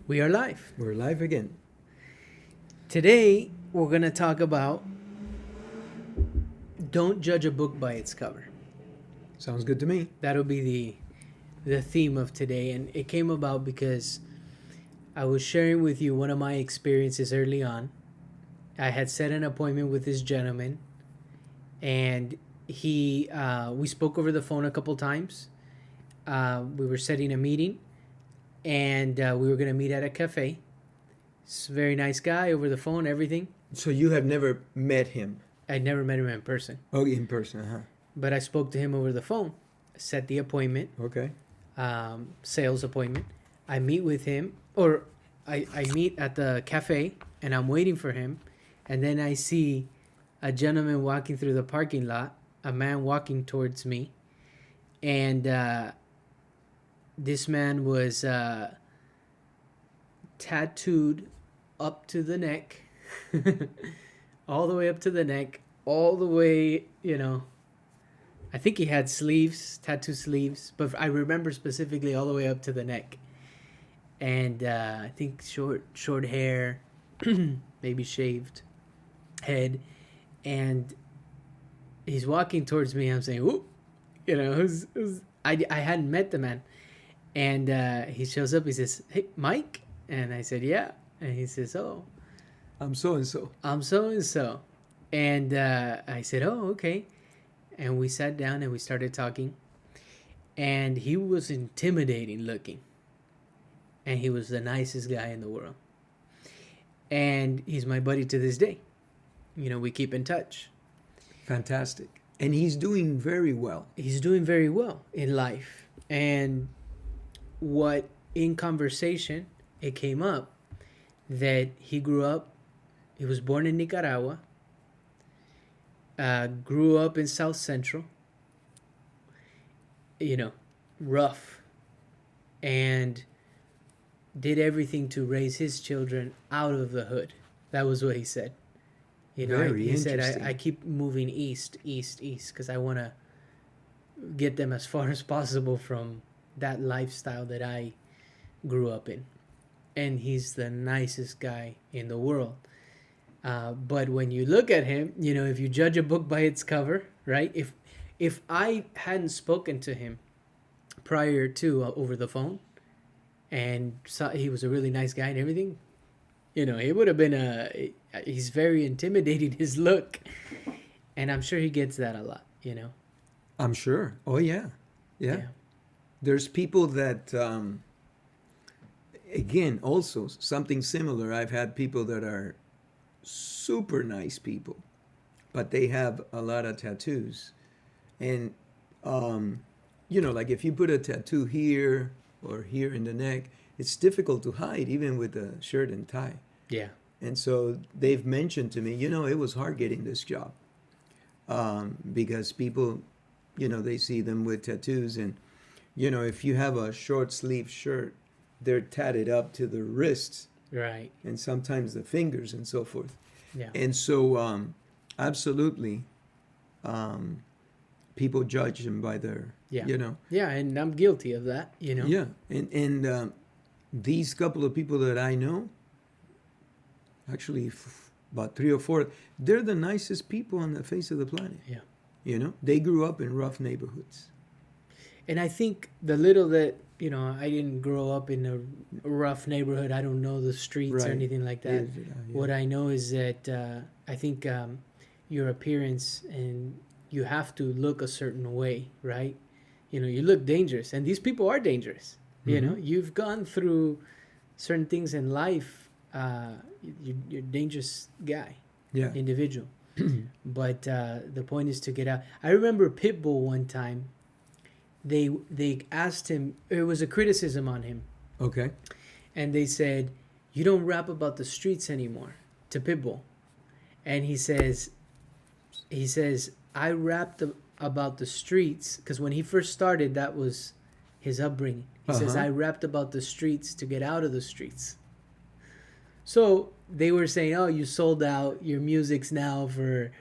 We are live. We're live again. Today, we're going to talk about don't judge a book by its cover. Sounds good to me. That'll be the theme of today. And it came about because I was sharing with you one of my experiences early on. I had set an appointment with this gentleman, and we spoke over the phone a couple times. We were setting a meeting, and we were going to meet at a cafe. He's a very nice guy over the phone, everything. So you have never met him? I'd never met him in person. Oh, in person, But I spoke to him over the phone, set the appointment, Okay. sales appointment. I meet with him, or I meet at the cafe, and I'm waiting for him. And then I see a gentleman walking through the parking lot, a man walking towards me. And this man was tattooed up to the neck, all the way up to the neck, all the way, I think he had tattoo sleeves, but I remember specifically all the way up to the neck. And I think short hair, maybe shaved head. And he's walking towards me. I'm saying, "Ooh," I hadn't met the man. And he shows up. He says, "Hey, Mike." And I said, "Yeah." And he says, "Oh, I'm so-and-so. I'm so-and-so." And I said, "Oh, okay." And we sat down and we started talking. And he was intimidating looking. And he was the nicest guy in the world. And he's my buddy to this day. We keep in touch. Fantastic. And he's doing very well. He's doing very well in life. And in conversation, it came up that he was born in Nicaragua, grew up in South Central, rough, and did everything to raise his children out of the hood. That was what he said. He said, I keep moving east, because I want to get them as far as possible from that lifestyle that I grew up in. And he's the nicest guy in the world. But when you look at him, if you judge a book by its cover, right? If I hadn't spoken to him prior to over the phone, and saw he was a really nice guy and everything, it would have been he's very intimidating, his look. And I'm sure he gets that a lot, I'm sure. Oh, yeah. There's people that, again, also something similar. I've had people that are super nice people, but they have a lot of tattoos. And, like if you put a tattoo here or here in the neck, it's difficult to hide even with a shirt and tie. Yeah. And so they've mentioned to me, it was hard getting this job because people, they see them with tattoos. And, if you have a short sleeve shirt, they're tatted up to the wrists. Right. And sometimes the fingers and so forth. Yeah. And so absolutely, people judge them by their, Yeah. Yeah, and I'm guilty of that, Yeah. And these couple of people that I know, actually about 3 or 4, they're the nicest people on the face of the planet. Yeah. They grew up in rough neighborhoods. And I think the little that, I didn't grow up in a rough neighborhood. I don't know the streets or anything like that. Yeah. What I know is that I think your appearance, and you have to look a certain way, right? You look dangerous, and these people are dangerous. Mm-hmm. You've gone through certain things in life. You're a dangerous guy, individual. But the point is to get out. I remember Pitbull one time. They asked him. It was a criticism on him. Okay. And they said, "You don't rap about the streets anymore," to Pitbull. And he says, "I rapped about the streets because when he first started, that was his upbringing." He says, "I rapped about the streets to get out of the streets." So they were saying, "Oh, you sold out. Your music's now for,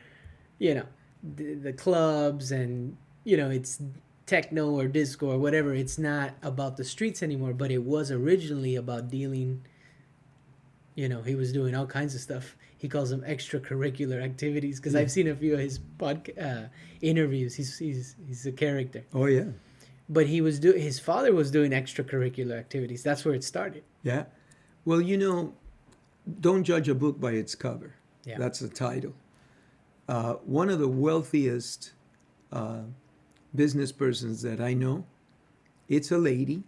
the clubs, and it's techno or disco or whatever. It's not about the streets anymore." But it was originally about dealing you know, he was doing all kinds of stuff. He calls them extracurricular activities because I've seen a few of his interviews. He's a character. Oh yeah. But his father was doing extracurricular activities. That's where it started. Yeah. Well, you know, don't judge a book by its cover. Yeah. That's the title. One of the wealthiest business persons that I know, it's a lady,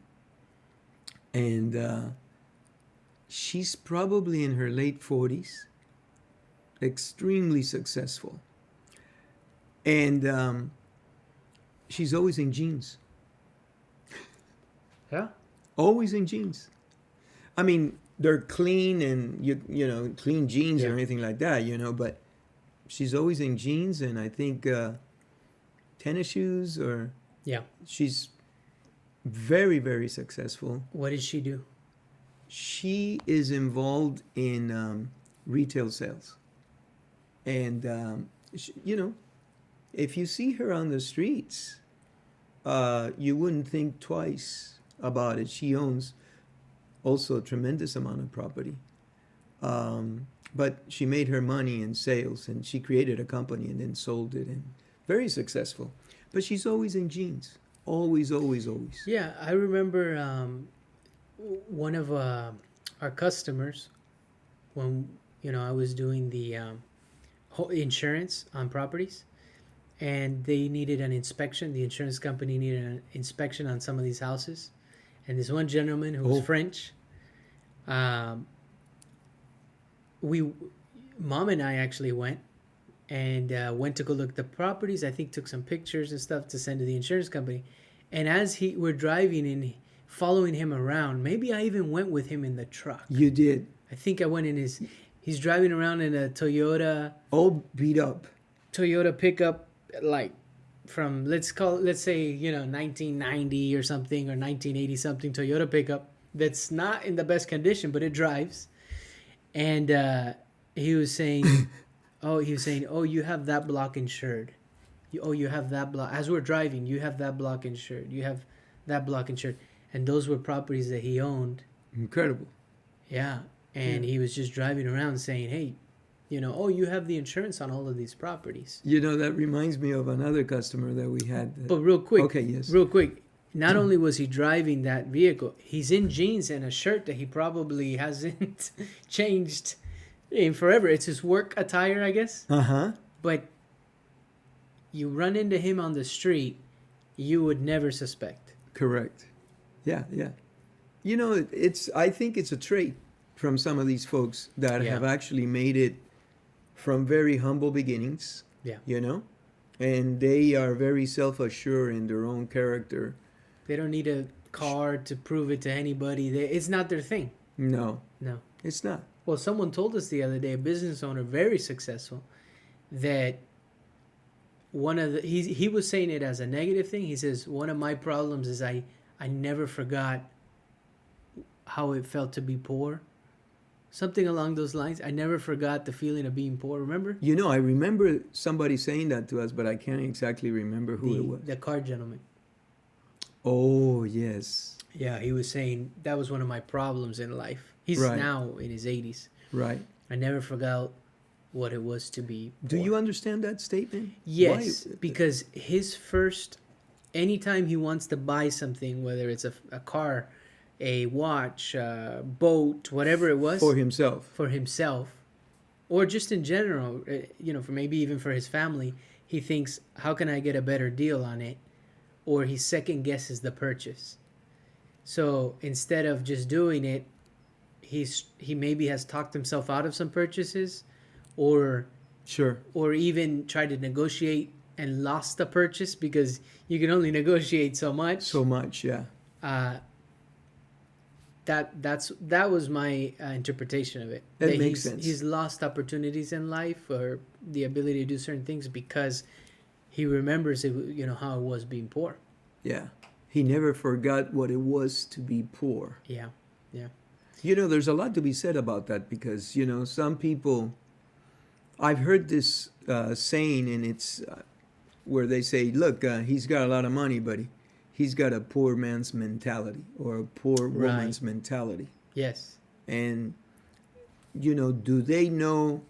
and she's probably in her late 40s, extremely successful. And she's always in jeans. Yeah. Always in jeans. I mean, they're clean and, you know, clean jeans or anything like that, you know, but she's always in jeans and I think tennis shoes or... Yeah. She's very, very successful. What does she do? She is involved in retail sales. And, you know, if you see her on the streets, you wouldn't think twice about it. She owns also a tremendous amount of property. But she made her money in sales and she created a company and then sold it and very successful. But she's always in jeans. Always, always, always. Yeah, I remember one of our customers when, you know, I was doing the insurance on properties and they needed an inspection. The insurance company needed an inspection on some of these houses. And this one gentleman who was French, Mom and I actually went went to go look at the properties. I think took some pictures and stuff to send to the insurance company. And as we're driving and following him around, maybe I even went with him in the truck. You did. I think I went in he's driving around in a Toyota. All beat up. Toyota pickup, like from, let's say, you know, 1990 or something, or 1980 something Toyota pickup that's not in the best condition, but it drives. And he was saying, oh, you have that block insured. You have that block. As we're driving, you have that block insured. You have that block insured. And those were properties that he owned. Incredible. Yeah. And he was just driving around saying, hey, you know, you have the insurance on all of these properties. You know, that reminds me of another customer that we had. But real quick. Okay, yes. Real quick. Not only was he driving that vehicle, he's in jeans and a shirt that he probably hasn't changed in forever. It's his work attire, I guess. Uh-huh. But you run into him on the street, you would never suspect. Correct. Yeah, yeah. You know, I think it's a trait from some of these folks that have actually made it from very humble beginnings. Yeah. You know? And they are very self-assured in their own character. They don't need a card to prove it to anybody. It's not their thing. No. No. It's not. Well, someone told us the other day, a business owner, very successful, that he was saying it as a negative thing. He says, one of my problems is I never forgot how it felt to be poor. Something along those lines. I never forgot the feeling of being poor. Remember? You know, I remember somebody saying that to us, but I can't exactly remember who it was. The car gentleman. Oh, yes. Yeah, he was saying that was one of my problems in life. He's now in his 80s. Right. I never forgot what it was to be poor. Do you understand that statement? Yes, Why? because anytime he wants to buy something, whether it's a car, a watch, a boat, whatever it was. For himself. Or just in general, you know, for maybe even for his family, he thinks, how can I get a better deal on it? Or he second guesses the purchase. So instead of just doing it, he maybe has talked himself out of some purchases, or even tried to negotiate and lost the purchase because you can only negotiate so much. So much, yeah. That was my interpretation of it. That makes sense. He's lost opportunities in life or the ability to do certain things because he remembers it, you know, how it was being poor. Yeah. He never forgot what it was to be poor. Yeah. Yeah. You know, there's a lot to be said about that because, you know, some people, I've heard this saying, and it's where they say, look, he's got a lot of money, but he's got a poor man's mentality or a poor woman's mentality. Yes. And do they know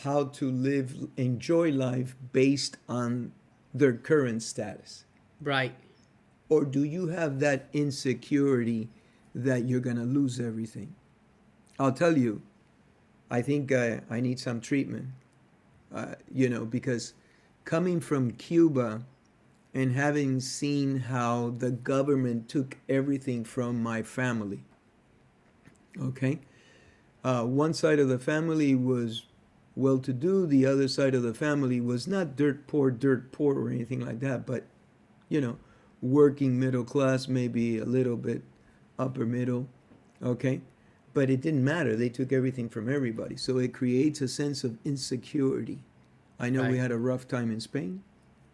how to enjoy life based on their current status? Right. Or do you have that insecurity that you're going to lose everything? I'll tell you, I think I need some treatment, because coming from Cuba and having seen how the government took everything from my family, okay? One side of the family was well-to-do, the other side of the family was not dirt poor or anything like that, but, working middle class, maybe a little bit upper middle, okay? But it didn't matter. They took everything from everybody. So it creates a sense of insecurity. I know we Right. had a rough time in Spain.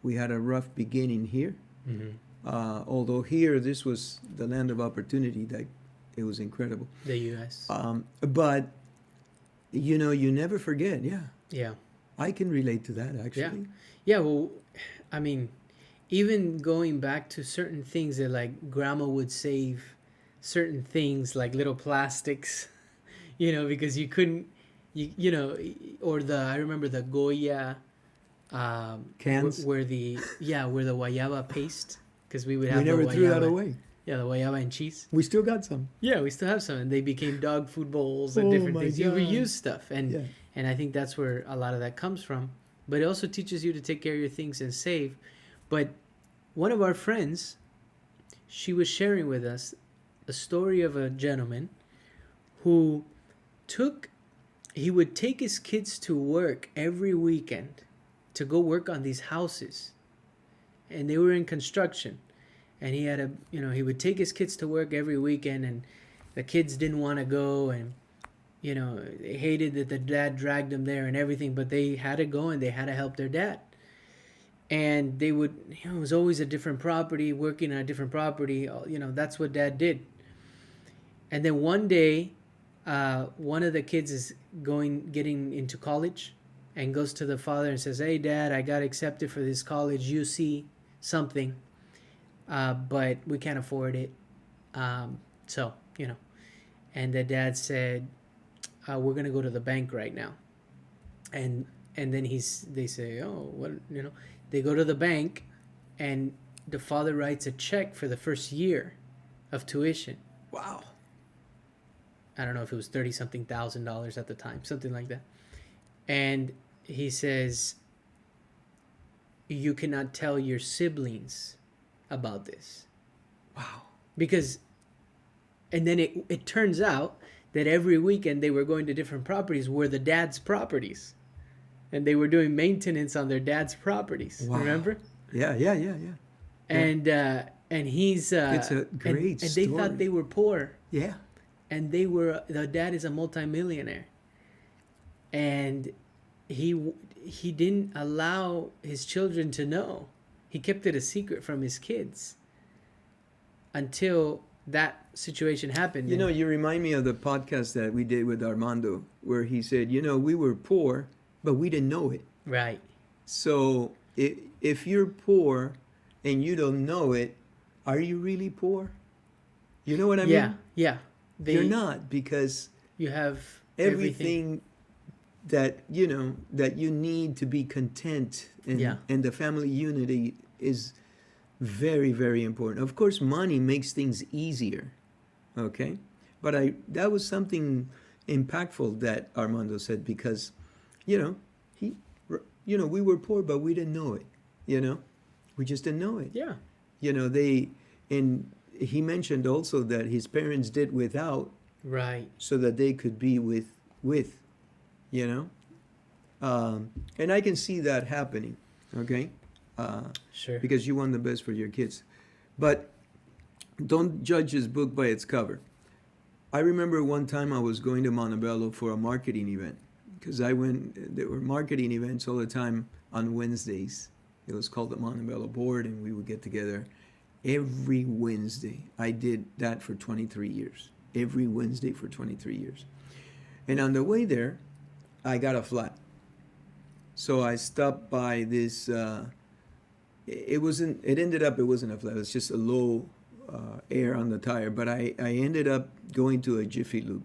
We had a rough beginning here. Mm-hmm. Although here, this was the land of opportunity. That it was incredible. The U.S. But, you never forget. Yeah. Yeah. I can relate to that, Yeah. actually. Yeah. Well, I mean, even going back to certain things that like grandma would save certain things like little plastics, because you couldn't, or I remember the Goya, Cans. where where the guayaba paste, because we would We have the never threw that guayaba, away. the guayaba and cheese. We still got some. Yeah, we still have some, and they became dog food bowls and Oh different my things. You God. reuse stuff, Yeah. and I think that's where a lot of that comes from. But it also teaches you to take care of your things and save. But one of our friends, she was sharing with us a story of a gentleman who he would take his kids to work every weekend to go work on these houses, and they were in construction, and he would take his kids to work every weekend, and the kids didn't want to go, and they hated that the dad dragged them there and everything, but they had to go and they had to help their dad. And they would, it was always a different property, working on a different property. That's what dad did. And then one day, one of the kids is getting into college, and goes to the father and says, "Hey, Dad, I got accepted for this college, UC something, but we can't afford it. So. And the dad said, we're gonna go to the bank right now." And then they say, "Oh, what?" They go to the bank, and the father writes a check for the first year of tuition. Wow. I don't know if it was $30-something thousand at the time, something like that. And he says, "You cannot tell your siblings about this." Wow. And then it turns out that every weekend they were going to different properties where the dad's properties. And they were doing maintenance on their dad's proprities. Wow. Remember? Yeah. And he's it's a great and story. they thought they were poor. Yeah. And the dad is a multimillionaire. And he didn't allow his children to know. He kept it a secret from his kids until that situation happened. You remind me of the podcast that we did with Armando, where he said, we were poor, but we didn't know it. Right. So if you're poor and you don't know it, are you really poor? You know what I mean? Yeah. You're not, because you have everything that you need to be content, and the family unity is very, very important. Of course, money makes things easier, okay? But that was something impactful that Armando said, because, we were poor, but we didn't know it, we just didn't know it. Yeah. And he mentioned also that his parents did without, right, so that they could be with, and I can see that happening, okay? Sure. Because you want the best for your kids. But don't judge his book by its cover. I remember one time I was going to Montebello for a marketing event, because there were marketing events all the time on Wednesdays. It was called the Montebello Board, and we would get together every Wednesday. I did that for 23 years. Every Wednesday for 23 years. And on the way there, I got a flat. So I stopped by this, it wasn't a flat, it was just a low air on the tire, but I ended up going to a Jiffy Lube.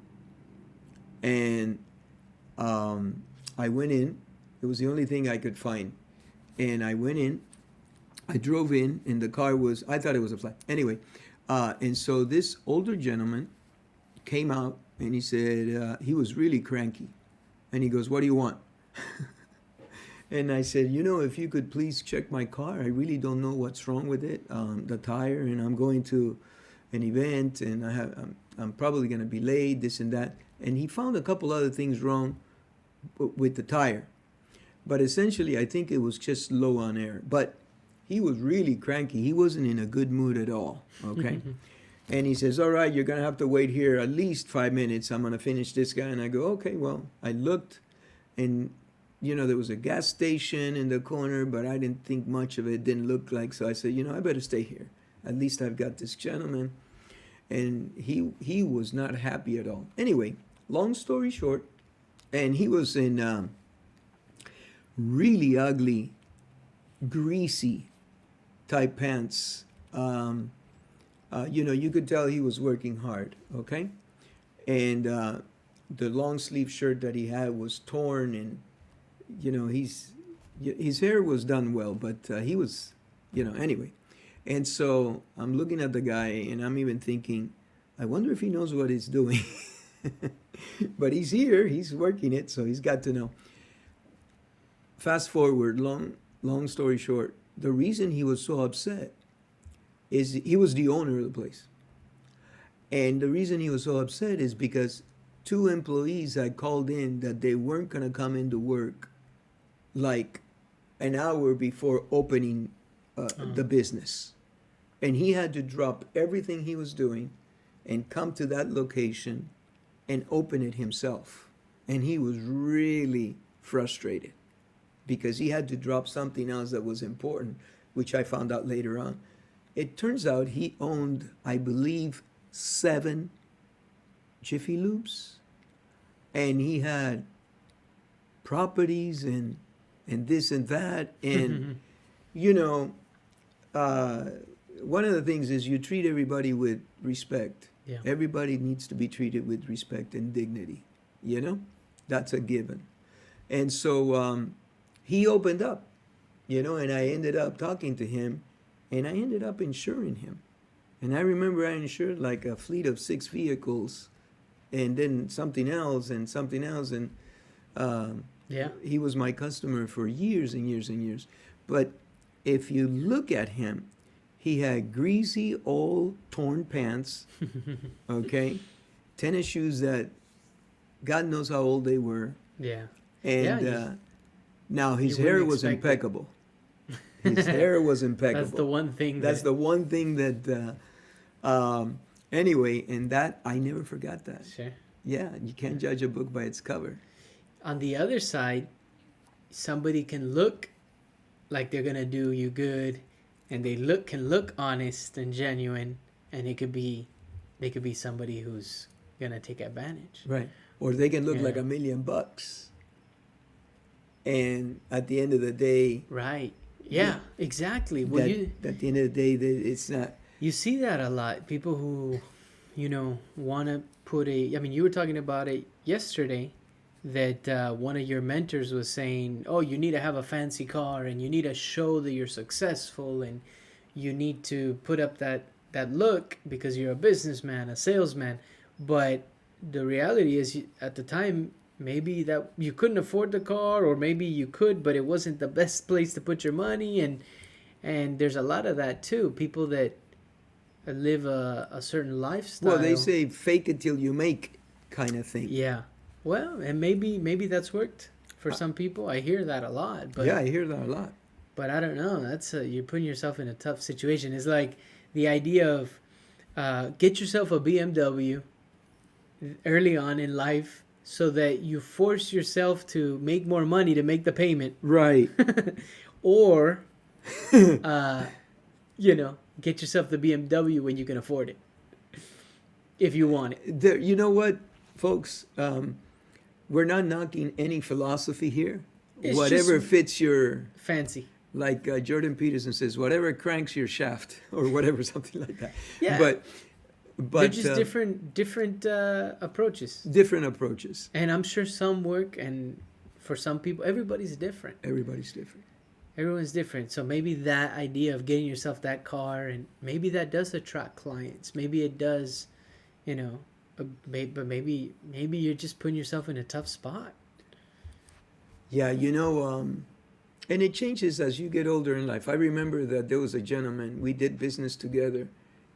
And I went in. It was the only thing I could find. And I went in. I drove in, and the car was, I thought it was a flat. Anyway, and so this older gentleman came out, and he said, he was really cranky. And he goes, "What do you want?" And I said, "If you could please check my car. I really don't know what's wrong with it, the tire, and I'm going to an event, and I'm probably going to be late, this and that." And he found a couple other things wrong with the tire. But essentially, I think it was just low on air. But he was really cranky. He wasn't in a good mood at all, okay? And he says, "All right, you're going to have to wait here at least 5 minutes. I'm going to finish this guy." And I go, "Okay." Well, I looked, and, there was a gas station in the corner, but I didn't think much of it. Didn't look like. So I said, I better stay here. At least I've got this gentleman. And he was not happy at all. Anyway, long story short, and he was in really ugly, greasy type pants. You could tell he was working hard, okay? And the long sleeve shirt that he had was torn, and, his hair was done well, but he was, anyway. And so I'm looking at the guy, and I'm even thinking, I wonder if he knows what he's doing. But he's here, he's working it, so he's got to know. Fast forward, long story short, the reason he was so upset is he was the owner of the place. And the reason he was so upset is because 2 employees had called in that they weren't going to come into work like an hour before opening the business. And he had to drop everything he was doing and come to that location and open it himself. And he was really frustrated because he had to drop something else that was important, which I found out later on. It turns out he owned, I believe, 7 Jiffy Lubes, and he had properties and this and that. And, one of the things is you treat everybody with respect. Yeah. Everybody needs to be treated with respect and dignity. That's a given. And so he opened up, and I ended up talking to him, and I ended up insuring him. And I remember I insured like a fleet of 6 vehicles, and then something else, and he was my customer for years and years and years. But if you look at him, he had greasy, old, torn pants, okay? Tennis shoes that God knows how old they were. Yeah. And now his hair was impeccable. His hair was impeccable. That's the one thing. The one thing that, anyway, and that, I never forgot that. Sure. Yeah, you can't judge a book by its cover. On the other side, somebody can look like they're going to do you good, and they can look honest and genuine, and they could be somebody who's going to take advantage. Right. Or they can look like $1 million. And at the end of the day... Right. Yeah, exactly. Well, at the end of the day, it's not... You see that a lot. People who, want to put you were talking about it yesterday, that one of your mentors was saying, oh, you need to have a fancy car, and you need to show that you're successful, and you need to put up that look because you're a businessman, a salesman. But the reality is, at the time, maybe that you couldn't afford the car, or maybe you could, but it wasn't the best place to put your money. And there's a lot of that too. People that live a certain lifestyle. Well, they say fake it till you make kind of thing. Yeah. Well, and maybe that's worked for some people. I hear that a lot. But, yeah, I hear that a lot. But I don't know. That's you're putting yourself in a tough situation. It's like the idea of get yourself a BMW early on in life, so that you force yourself to make more money to make the payment. Right. Or, get yourself the BMW when you can afford it, if you want it. You know what, folks? We're not knocking any philosophy here. It's whatever fits your... Fancy. Like Jordan Peterson says, whatever cranks your shaft, or whatever, something like that. Yeah. But They're But just different approaches. different approaches. And I'm sure some work, and for some people, everybody's different. Everybody's different. Everyone's different. So maybe that idea of getting yourself that car, and maybe that does attract clients. Maybe it does, you know, but maybe you're just putting yourself in a tough spot. Yeah, and it changes as you get older in life. I remember that there was a gentleman, we did business together,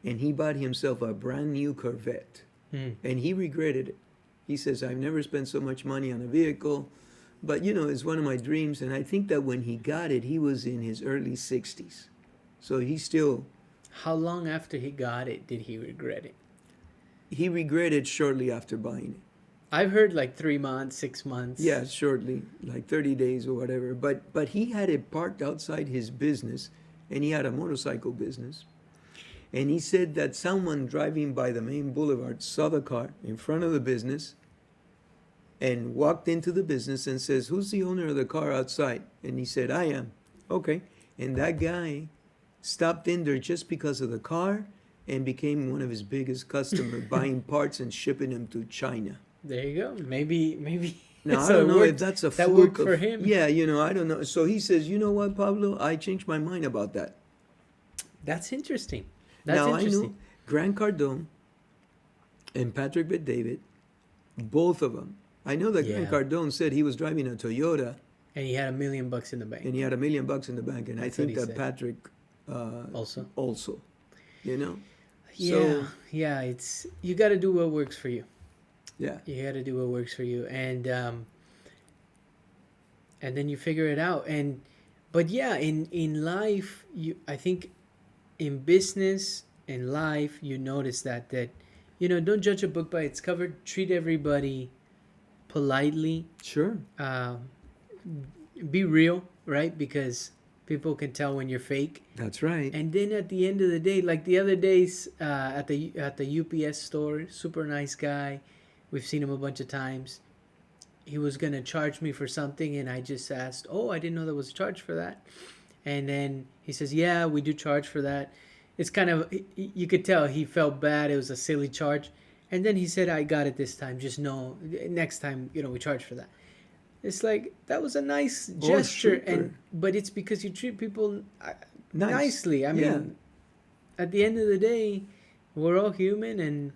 and he bought himself a brand new Corvette. And he regretted it. He says, I've never spent so much money on a vehicle, but it's one of my dreams. And I think that when he got it, he was in his early 60s. So he still... How long after he got it did he regret it? He regretted shortly after buying it. I've heard like 3 months, 6 months. Yeah, shortly, like 30 days or whatever. But he had it parked outside his business, and he had a motorcycle business. And he said that someone driving by the main boulevard saw the car in front of the business and walked into the business and says, who's the owner of the car outside? And he said, I am. Okay. And that guy stopped in there just because of the car and became one of his biggest customers, buying parts and shipping them to China. There you go. Maybe. Now, I don't know if that's a that fluke worked for him. Yeah, I don't know. So he says, you know what, Pablo? I changed my mind about that. That's interesting. Now, I know Grant Cardone and Patrick Bet-David, both of them. I know that Grant Cardone said he was driving a Toyota. And he had $1 million in the bank. And he had $1 million in the bank. And I think that Patrick also. Yeah, So, yeah. It's you got to do what works for you. Yeah. You got to do what works for you, and then you figure it out. But yeah, in life, I think in business, in life, you notice that don't judge a book by its cover. Treat everybody politely. Sure. Be real, right? Because people can tell when you're fake. That's right. And then at the end of the day, like the other days at the UPS store, super nice guy. We've seen him a bunch of times. He was going to charge me for something, and I just asked, I didn't know there was a charge for that. And then he says, yeah, we do charge for that. It's kind of, you could tell he felt bad. It was a silly charge. And then he said, I got it this time. Just know, next time, we charge for that. It's like, that was a nice gesture. But it's because you treat people nicely. I mean, at the end of the day, we're all human, and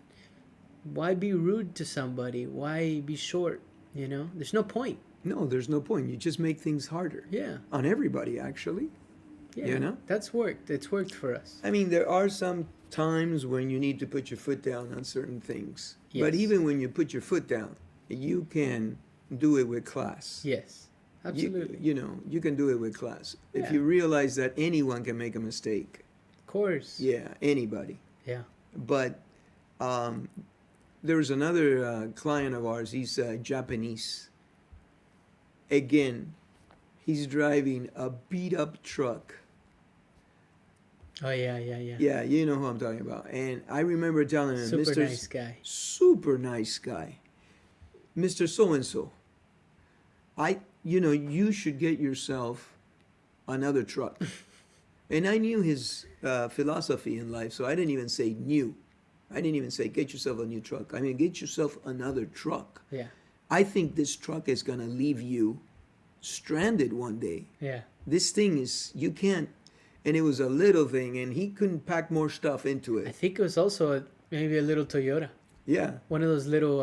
why be rude to somebody? Why be short? There's no point. No, there's no point. You just make things harder. Yeah. On everybody, actually. Yeah. That's worked. It's worked for us. I mean, there are some times when you need to put your foot down on certain things. Yes. But even when you put your foot down, you can do it with class. Yes. Absolutely. You can do it with class. Yeah. If you realize that anyone can make a mistake. Of course. Yeah, anybody. Yeah. But there's another client of ours. He's Japanese. Again, he's driving a beat-up truck. Oh, yeah. Yeah, you know who I'm talking about. And I remember telling him, super nice guy. Super nice guy. Mr. So-and-so, you should get yourself another truck. And I knew his philosophy in life, so I didn't even say new. I didn't even say, get yourself a new truck. I mean, get yourself another truck. Yeah. I think this truck is going to leave you stranded one day. Yeah. This thing is, you can't, and it was a little thing, and he couldn't pack more stuff into it. I think it was also maybe a little Toyota. Yeah. One of those little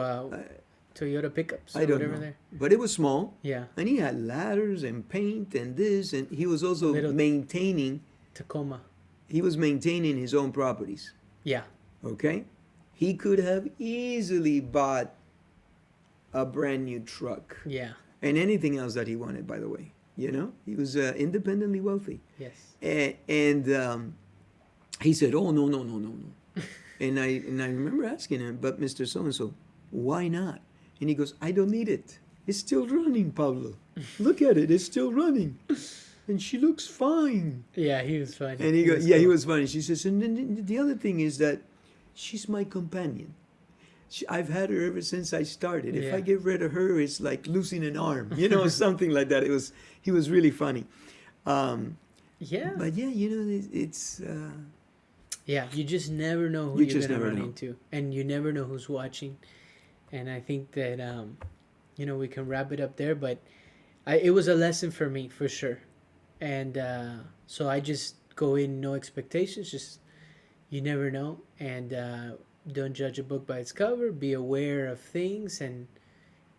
Toyota pickups. I don't know. There. But it was small. Yeah. And he had ladders and paint and this, and he was also maintaining. Tacoma. He was maintaining his own properties. Yeah. Okay? He could have easily bought a brand new truck. Yeah. And anything else that he wanted, by the way. He was independently wealthy. Yes. And he said, oh, no. and I remember asking him, but Mr. So-and-so, why not? And he goes, I don't need it. It's still running, Pablo. Look at it. It's still running. And she looks fine. Yeah, he was funny. And he goes, yeah, cool. He was funny. She says, and then the other thing is that she's my companion. I've had her ever since I started. If I get rid of her, it's like losing an arm, something like that. He was really funny. Yeah. But yeah, it's. Yeah, you just never know who you're gonna run into, and you never know who's watching. And I think that we can wrap it up there. But it was a lesson for me for sure, and so I just go in no expectations. Just you never know, and don't judge a book by its cover. Be aware of things, and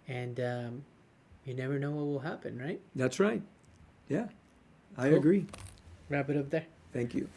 you never know what will happen. Right? That's right. Yeah, I agree. Wrap it up there. Thank you.